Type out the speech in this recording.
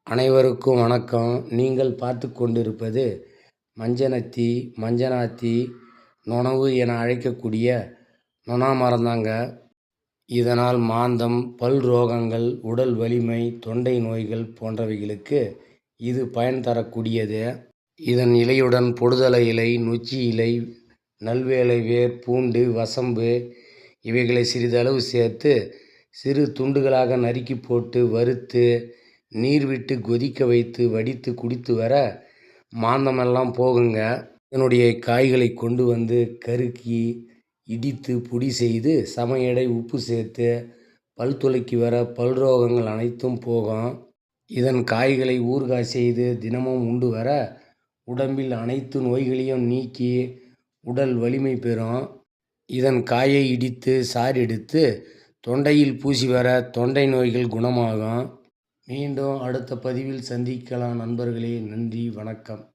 அனைவருக்கும் வணக்கம். நீங்கள் பார்த்து கொண்டிருப்பது மஞ்சனத்தி, மஞ்சனாத்தி, நொணவு என அழைக்கக்கூடிய நொணா மரம்தாங்க. இதனால் மாந்தம், பல் ரோகங்கள், உடல் வலிமை, தொண்டை நோய்கள் போன்றவைகளுக்கு இது பயன் தரக்கூடியது. இதன் இலையுடன் பொடுதலை இலை, நொச்சி இலை, நல்வேலை வேர், பூண்டு, வசம்பு இவைகளை சிறிதளவு சேர்த்து சிறு துண்டுகளாக நறுக்கி போட்டு வறுத்து நீர் விட்டு கொதிக்க வைத்து வடித்து குடித்து வர மாந்தமெல்லாம் போகுங்க. இதனுடைய காய்களை கொண்டு வந்து கருக்கி இடித்து பொடி செய்து சம எடை உப்பு சேர்த்து பல் துளைக்கி வர பல் ரோகங்கள் அனைத்தும் போகும். இதன் காய்களை ஊறுகாய் செய்து தினமும் உண்டு வர உடம்பில் அனைத்து நோய்களையும் நீக்கி உடல் வலிமை பெறும். இதன் காயை இடித்து சாறு எடுத்து தொண்டையில் பூசி வர தொண்டை நோய்கள் குணமாகும். மீண்டும் அடுத்த பதிவில் சந்திக்கலாம் நண்பர்களே. நன்றி, வணக்கம்.